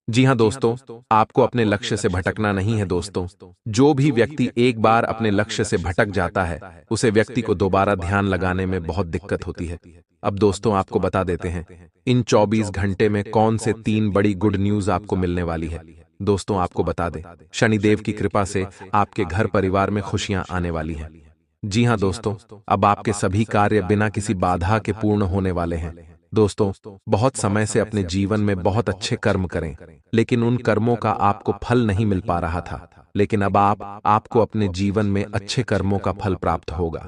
जी हां दोस्तों, आपको अपने लक्ष्य से भटकना नहीं है दोस्तों। जो भी व्यक्ति एक बार अपने लक्ष्य से भटक जाता है, उसे व्यक्ति को दोबारा ध्यान लगाने में बहुत दिक्कत होती है। अब दोस्तों आपको बता देते हैं इन 24 घंटे में कौन से 3 बड़ी गुड न्यूज आपको मिलने वाली है। दोस्तों आपको बता दें, शनिदेव की कृपा से आपके घर परिवार में खुशियां आने वाली हैं। जी हां दोस्तों, अब आपके सभी कार्य बिना किसी बाधा के पूर्ण होने वाले हैं। दोस्तों, बहुत समय से अपने जीवन में बहुत अच्छे कर्म करें, लेकिन उन कर्मों का आपको फल नहीं मिल पा रहा था। लेकिन अब आपको अपने जीवन में अच्छे कर्मों का फल प्राप्त होगा।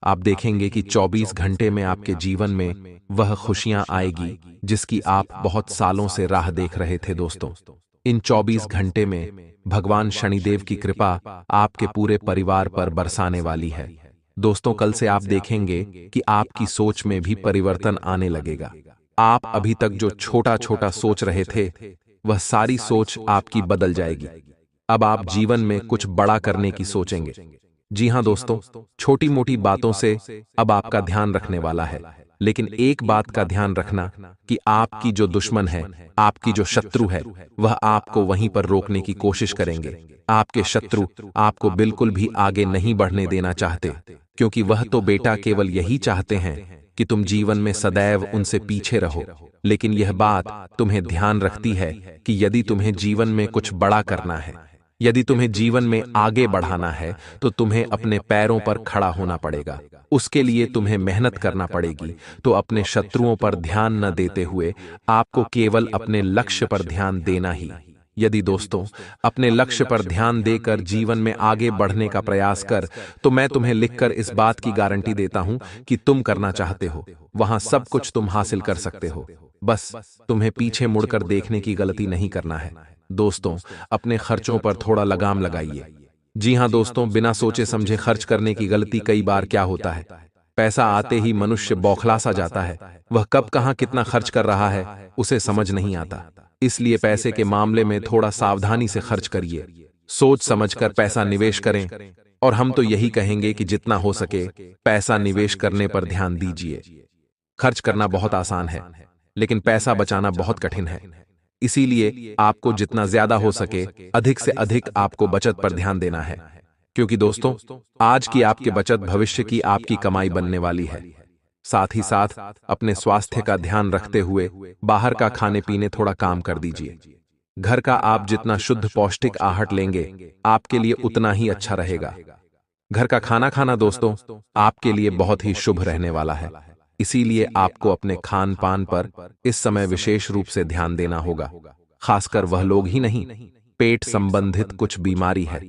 आप देखेंगे कि 24 घंटे में आपके जीवन में वह खुशियां आएगी जिसकी आप बहुत सालों से राह देख रहे थे। दोस्तों, इन 24 घंटे में भगवान शनिदेव की कृपा आपके पूरे परिवार पर बरसाने वाली है। दोस्तों, कल से आप देखेंगे कि आपकी सोच में भी परिवर्तन आने लगेगा। आप अभी तक जो छोटा छोटा सोच रहे थे, वह सारी सोच आपकी बदल जाएगी। अब आप जीवन में कुछ बड़ा करने की सोचेंगे। जी हां दोस्तों, छोटी मोटी बातों से अब आपका ध्यान रखने वाला है, लेकिन एक बात का ध्यान रखना कि आपकी जो दुश्मन है, आपकी जो शत्रु है, वह आपको वहीं पर रोकने की कोशिश करेंगे। आपके शत्रु आपको बिल्कुल भी आगे नहीं बढ़ने देना चाहते, क्योंकि वह तो बेटा केवल यही चाहते हैं कि तुम जीवन में सदैव उनसे पीछे रहो। लेकिन यह बात तुम्हें ध्यान रखती है कि यदि तुम्हें जीवन में कुछ बड़ा करना है, यदि तुम्हें जीवन में आगे बढ़ाना है, तो तुम्हें अपने पैरों पर खड़ा होना पड़ेगा। उसके लिए तुम्हें मेहनत करना पड़ेगी। तो अपने शत्रुओं पर ध्यान न देते हुए आपको केवल अपने लक्ष्य पर ध्यान देना ही। यदि दोस्तों अपने लक्ष्य पर ध्यान देकर जीवन में आगे बढ़ने का प्रयास कर, तो मैं तुम्हें लिखकर इस बात की गारंटी देता हूं कि तुम करना चाहते हो वहां सब कुछ तुम हासिल कर सकते हो। बस तुम्हें पीछे मुड़कर देखने की गलती नहीं करना है। दोस्तों, अपने खर्चों पर थोड़ा लगाम लगाइए। जी हां दोस्तों, बिना सोचे समझे खर्च करने की गलती कई बार क्या होता है, पैसा आते ही मनुष्य बौखला सा जाता है। वह कब कहां कितना खर्च कर रहा है उसे समझ नहीं आता। इसलिए पैसे के मामले में थोड़ा सावधानी से खर्च करिए, सोच समझकर पैसा निवेश करें। और हम तो यही कहेंगे कि जितना हो सके पैसा निवेश करने पर ध्यान दीजिए। खर्च करना बहुत आसान है, लेकिन पैसा बचाना बहुत कठिन है। इसीलिए आपको जितना ज्यादा हो सके अधिक से अधिक आपको बचत पर ध्यान देना है, क्योंकि दोस्तों आज की आपकी बचत भविष्य की आपकी कमाई बनने वाली है। साथ ही साथ अपने स्वास्थ्य का ध्यान रखते हुए बाहर का खाने पीने थोड़ा काम कर दीजिए। घर का आप जितना शुद्ध पौष्टिक आहार लेंगे आपके लिए उतना ही अच्छा रहेगा। घर का खाना खाना दोस्तों आपके लिए बहुत ही शुभ रहने वाला है। इसीलिए आपको अपने खान पान पर इस समय विशेष रूप से ध्यान देना होगा। खासकर वह लोग ही नहीं, पेट संबंधित कुछ बीमारी है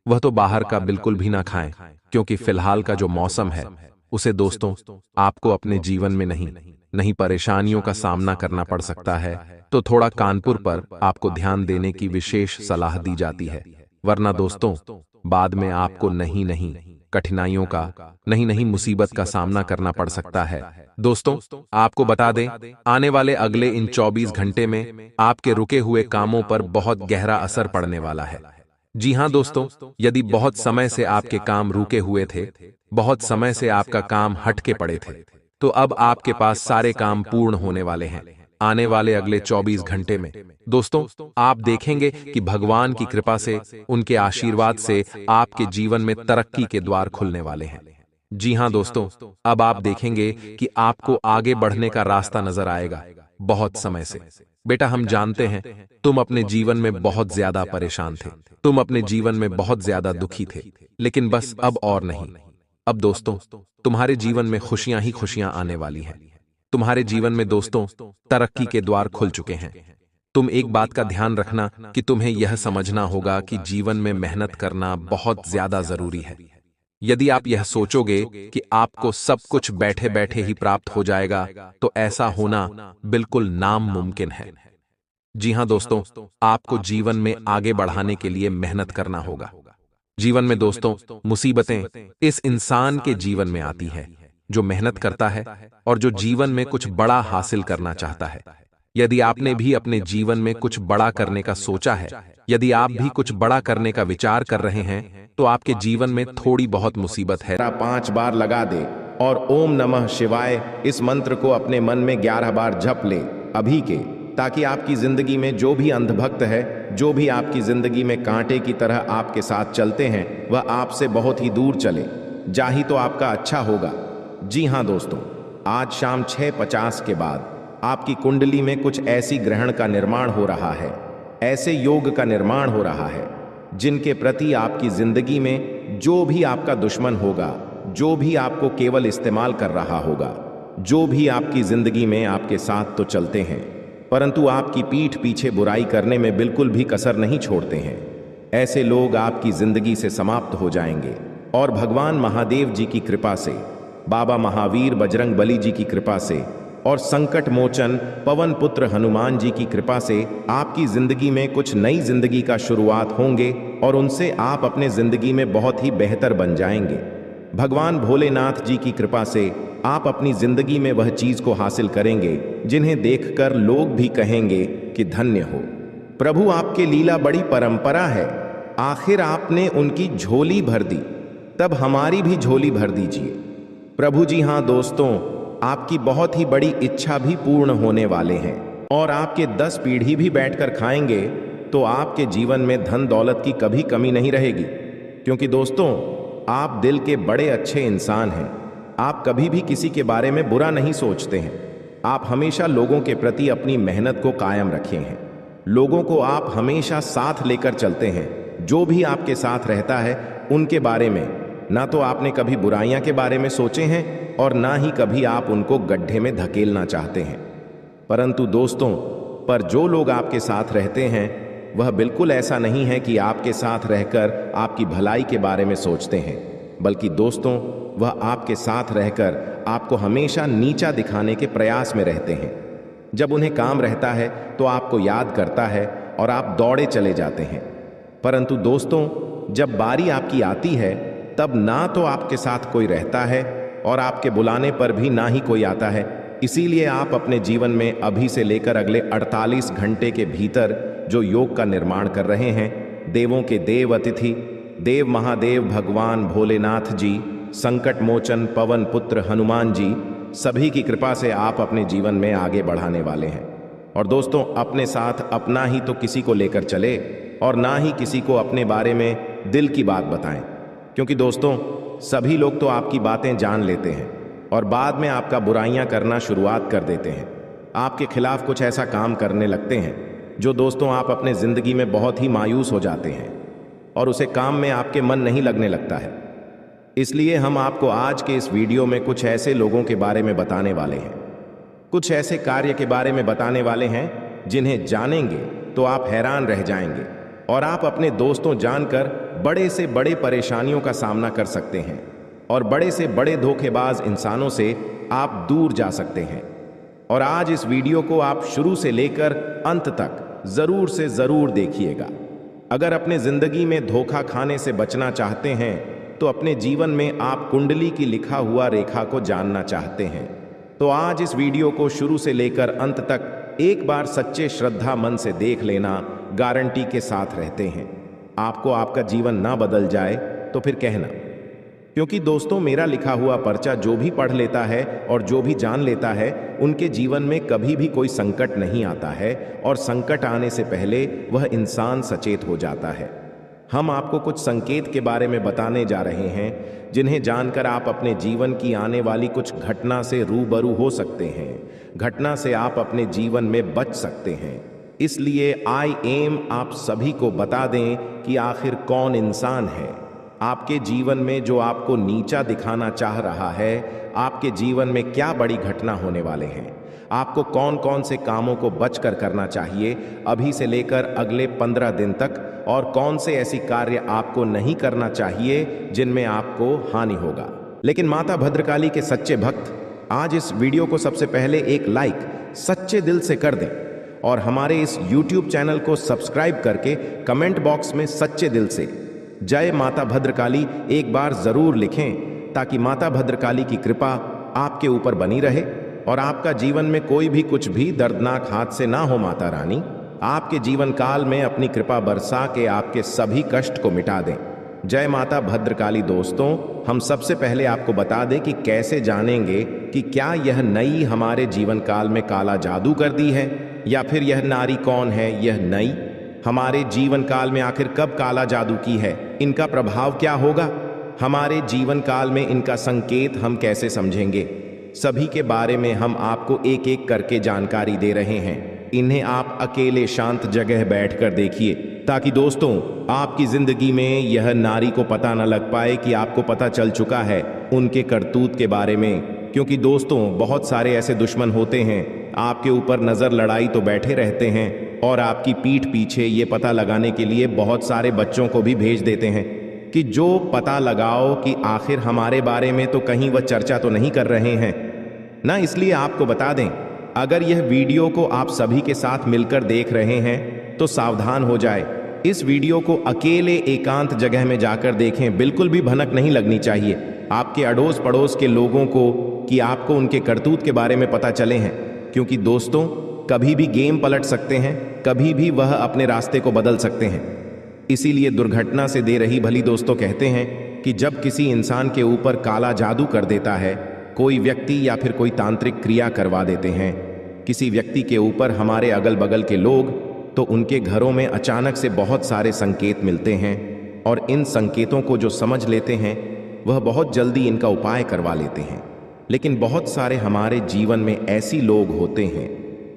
वह तो बाहर का बिल्कुल भी ना खाएं, क्योंकि फिलहाल का जो मौसम है उसे दोस्तों आपको अपने जीवन में नहीं परेशानियों का सामना करना पड़ सकता है। तो थोड़ा कानपुर पर आपको ध्यान देने की विशेष सलाह दी जाती है, वरना दोस्तों बाद में आपको नहीं कठिनाइयों का, नहीं मुसीबत का सामना करना पड़ सकता है। दोस्तों, आपको बता दें, आने वाले अगले इन 24 घंटे में आपके रुके हुए कामों पर बहुत गहरा असर पड़ने वाला है। जी हां दोस्तों, यदि बहुत समय से आपके काम रुके हुए थे, बहुत समय से आपका काम हटके पड़े थे, तो अब आपके पास सारे काम पूर्ण होने वाले हैं। आने वाले अगले 24 घंटे में दोस्तों, आप देखेंगे कि भगवान की कृपा से, उनके आशीर्वाद से आपके जीवन में तरक्की के द्वार खुलने वाले हैं। जी हां दोस्तों, अब आप देखेंगे कि आपको आगे बढ़ने का रास्ता नजर आएगा। बहुत समय से बेटा, हम जानते हैं तुम अपने जीवन में बहुत ज्यादा परेशान थे, तुम अपने जीवन में बहुत ज्यादा दुखी थे, लेकिन बस अब और नहीं। अब दोस्तों, तुम्हारे जीवन में खुशियां ही खुशियां आने वाली हैं। तुम्हारे जीवन में दोस्तों तरक्की के द्वार खुल चुके हैं। तुम एक बात का ध्यान रखना कि तुम्हें यह समझना होगा कि जीवन में मेहनत करना बहुत ज्यादा जरूरी है। यदि आप यह सोचोगे कि आपको सब कुछ बैठे बैठे ही प्राप्त हो जाएगा, तो ऐसा होना बिल्कुल नामुमकिन है। जी हां दोस्तों, आपको जीवन में आगे बढ़ाने के लिए मेहनत करना होगा। जीवन में दोस्तों मुसीबतें इस इंसान के जीवन में आती है जो मेहनत करता है और जो जीवन में कुछ बड़ा हासिल करना चाहता है। यदि आपने भी अपने जीवन में कुछ बड़ा करने का सोचा है, यदि आप भी कुछ बड़ा करने का विचार कर रहे हैं, तो आपके जीवन में थोड़ी बहुत मुसीबत है। 5 बार लगा दे और ओम नमः शिवाय इस मंत्र को अपने मन में 11 बार जप ले अभी के, ताकि आपकी जिंदगी में जो भी अंधभक्त है, जो भी आपकी जिंदगी में कांटे की तरह आपके साथ चलते हैं, वह आपसे बहुत ही दूर चले। जाही तो आपका अच्छा होगा। जी हाँ दोस्तों, आज शाम 6:50 के बाद आपकी कुंडली में कुछ ऐसी ग्रहण का निर्माण हो रहा है, ऐसे योग का निर्माण हो रहा है, जिनके प्रति आपकी जिंदगी में जो भी आपका दुश्मन होगा, जो भी आपको केवल इस्तेमाल कर रहा होगा, जो भी आपकी जिंदगी में आपके साथ तो चलते हैं, परंतु आपकी पीठ पीछे बुराई करने में बिल्कुल भी कसर नहीं छोड़ते हैं, ऐसे लोग आपकी जिंदगी से समाप्त हो जाएंगे। और भगवान महादेव जी की कृपा से, बाबा महावीर बजरंग बली जी की कृपा से और संकट मोचन पवन पुत्र हनुमान जी की कृपा से आपकी जिंदगी में कुछ नई जिंदगी का शुरुआत होंगे और उनसे आप अपने जिंदगी में बहुत ही बेहतर बन जाएंगे। भगवान भोलेनाथ जी की कृपा से आप अपनी जिंदगी में वह चीज को हासिल करेंगे जिन्हें देखकर लोग भी कहेंगे कि धन्य हो। प्रभु आपके लीला बड़ी परंपरा है, आखिर आपने उनकी झोली भर दी, तब हमारी भी झोली भर दीजिए। प्रभु जी हाँ दोस्तों, आपकी बहुत ही बड़ी इच्छा भी पूर्ण होने वाले हैं और आपके 10 पीढ़ी भी बैठकर खाएंगे तो आपके जीवन में धन दौलत की कभी कमी नहीं रहेगी। क्योंकि दोस्तों, आप दिल के बड़े अच्छे इंसान हैं। आप कभी भी किसी के बारे में बुरा नहीं सोचते हैं। आप हमेशा लोगों के प्रति अपनी मेहनत को कायम रखे हैं। लोगों को आप हमेशा साथ लेकर चलते हैं। जो भी आपके साथ रहता है उनके बारे में ना तो आपने कभी बुराइयां के बारे में सोचे हैं और ना ही कभी आप उनको गड्ढे में धकेलना चाहते हैं। परंतु दोस्तों, पर जो लोग आपके साथ रहते हैं वह बिल्कुल ऐसा नहीं है कि आपके साथ रहकर आपकी भलाई के बारे में सोचते हैं, बल्कि दोस्तों वह आपके साथ रहकर आपको हमेशा नीचा दिखाने के प्रयास में रहते हैं। जब उन्हें काम रहता है तो आपको याद करता है और आप दौड़े चले जाते हैं। परंतु दोस्तों, जब बारी आपकी आती है तब ना तो आपके साथ कोई रहता है और आपके बुलाने पर भी ना ही कोई आता है। इसीलिए आप अपने जीवन में अभी से लेकर अगले 48 घंटे के भीतर जो योग का निर्माण कर रहे हैं, देवों के देव अतिथि देव महादेव भगवान भोलेनाथ जी, संकट मोचन पवन पुत्र हनुमान जी, सभी की कृपा से आप अपने जीवन में आगे बढ़ाने वाले हैं। और दोस्तों, अपने साथ अपना ही तो किसी को लेकर चले और ना ही किसी को अपने बारे में दिल की बात बताएं। क्योंकि दोस्तों, सभी लोग तो आपकी बातें जान लेते हैं और बाद में आपका बुराइयां करना शुरुआत कर देते हैं। आपके खिलाफ कुछ ऐसा काम करने लगते हैं जो दोस्तों आप अपने जिंदगी में बहुत ही मायूस हो जाते हैं और उसे काम में आपके मन नहीं लगने लगता है। इसलिए हम आपको आज के इस वीडियो में कुछ ऐसे लोगों के बारे में बताने वाले हैं, कुछ ऐसे कार्य के बारे में बताने वाले हैं जिन्हें जानेंगे तो आप हैरान रह जाएंगे और आप अपने दोस्तों जानकर बड़े से बड़े परेशानियों का सामना कर सकते हैं और बड़े से बड़े धोखेबाज इंसानों से आप दूर जा सकते हैं। और आज इस वीडियो को आप शुरू से लेकर अंत तक जरूर से जरूर देखिएगा। अगर अपने जिंदगी में धोखा खाने से बचना चाहते हैं तो अपने जीवन में आप कुंडली की लिखा हुआ रेखा को जानना चाहते हैं, तो आज इस वीडियो को शुरू से लेकर अंत तक एक बार सच्चे श्रद्धा मन से देख लेना, गारंटी के साथ रहते हैं। आपको आपका जीवन ना बदल जाए तो फिर कहना, क्योंकि दोस्तों मेरा लिखा हुआ पर्चा जो भी पढ़ लेता है और जो भी जान लेता है, उनके जीवन में कभी भी कोई संकट नहीं आता है, और संकट आने से पहले वह इंसान सचेत हो जाता है। हम आपको कुछ संकेत के बारे में बताने जा रहे हैं, जिन्हें जानकर आप अपने जीवन की आने वाली कुछ घटना से रूबरू हो सकते हैं, घटना से आप अपने जीवन में बच सकते हैं। इसलिए आई एम आप सभी को बता दें कि आखिर कौन इंसान है आपके जीवन में जो आपको नीचा दिखाना चाह रहा है। आपके जीवन में क्या बड़ी घटना होने वाले हैं, आपको कौन कौन से कामों को बचकर करना चाहिए अभी से लेकर अगले 15 दिन तक, और कौन से ऐसी कार्य आपको नहीं करना चाहिए जिनमें आपको हानि होगा। लेकिन माता भद्रकाली के सच्चे भक्त आज इस वीडियो को सबसे पहले एक लाइक सच्चे दिल से कर दें, और हमारे इस YouTube चैनल को सब्सक्राइब करके कमेंट बॉक्स में सच्चे दिल से जय माता भद्रकाली एक बार जरूर लिखें, ताकि माता भद्रकाली की कृपा आपके ऊपर बनी रहे और आपका जीवन में कोई भी कुछ भी दर्दनाक हाथ से ना हो। माता रानी आपके जीवन काल में अपनी कृपा बरसा के आपके सभी कष्ट को मिटा दें। जय माता भद्रकाली। दोस्तों, हम सबसे पहले आपको बता दें कि कैसे जानेंगे कि क्या यह नई हमारे जीवन काल में काला जादू कर दी है, या फिर यह नारी कौन है। यह नई हमारे जीवन काल में आखिर कब काला जादू की है, इनका प्रभाव क्या होगा, हमारे जीवन काल में इनका संकेत हम कैसे समझेंगे, सभी के बारे में हम आपको एक एक करके जानकारी दे रहे हैं। इन्हें आप अकेले शांत जगह बैठकर देखिए, ताकि दोस्तों आपकी जिंदगी में यह नारी को पता न लग पाए कि आपको पता चल चुका है उनके करतूत के बारे में। क्योंकि दोस्तों बहुत सारे ऐसे दुश्मन होते हैं, आपके ऊपर नजर लड़ाई तो बैठे रहते हैं, और आपकी पीठ पीछे ये पता लगाने के लिए बहुत सारे बच्चों को भी भेज देते हैं कि जो पता लगाओ कि आखिर हमारे बारे में तो कहीं वह चर्चा तो नहीं कर रहे हैं ना। इसलिए आपको बता दें, अगर यह वीडियो को आप सभी के साथ मिलकर देख रहे हैं तो सावधान हो जाए। इस वीडियो को अकेले एकांत जगह में जाकर देखें, बिल्कुल भी भनक नहीं लगनी चाहिए आपके अड़ोस पड़ोस के लोगों को कि आपको उनके करतूत के बारे में पता चले हैं। क्योंकि दोस्तों कभी भी गेम पलट सकते हैं, कभी भी वह अपने रास्ते को बदल सकते हैं। इसीलिए दुर्घटना से दे रही भली। दोस्तों कहते हैं कि जब किसी इंसान के ऊपर काला जादू कर देता है कोई व्यक्ति, या फिर कोई तांत्रिक क्रिया करवा देते हैं किसी व्यक्ति के ऊपर हमारे अगल बगल के लोग, तो उनके घरों में अचानक से बहुत सारे संकेत मिलते हैं, और इन संकेतों को जो समझ लेते हैं वह बहुत जल्दी इनका उपाय करवा लेते हैं। लेकिन बहुत सारे हमारे जीवन में ऐसी लोग होते हैं,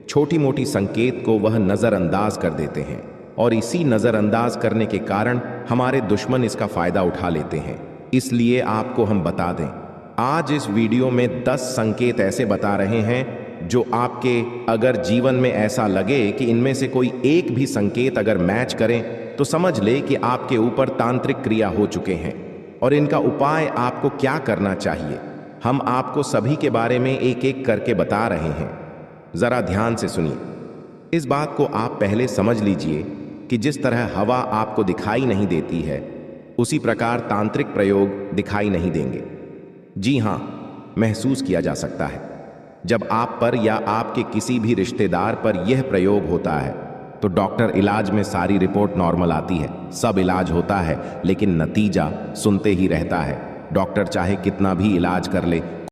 छोटी मोटी संकेत को वह नज़रअंदाज कर देते हैं, और इसी नज़रअंदाज करने के कारण हमारे दुश्मन इसका फ़ायदा उठा लेते हैं। इसलिए आपको हम बता दें, आज इस वीडियो में 10 संकेत ऐसे बता रहे हैं जो आपके अगर जीवन में ऐसा लगे कि इनमें से कोई एक भी संकेत अगर मैच करें तो समझ ले कि आपके ऊपर तांत्रिक क्रिया हो चुके हैं, और इनका उपाय आपको क्या करना चाहिए हम आपको सभी के बारे में एक एक करके बता रहे हैं। जरा ध्यान से सुनिए। इस बात को आप पहले समझ लीजिए कि जिस तरह हवा आपको दिखाई नहीं देती है, उसी प्रकार तांत्रिक प्रयोग दिखाई नहीं देंगे। जी हां, महसूस किया जा सकता है। जब आप पर या आपके किसी भी रिश्तेदार पर यह प्रयोग होता है तो डॉक्टर इलाज में सारी रिपोर्ट नॉर्मल आती है, सब इलाज होता है, लेकिन नतीजा सुनते ही रहता है। डॉक्टर चाहे कितना भी इलाज कर ले,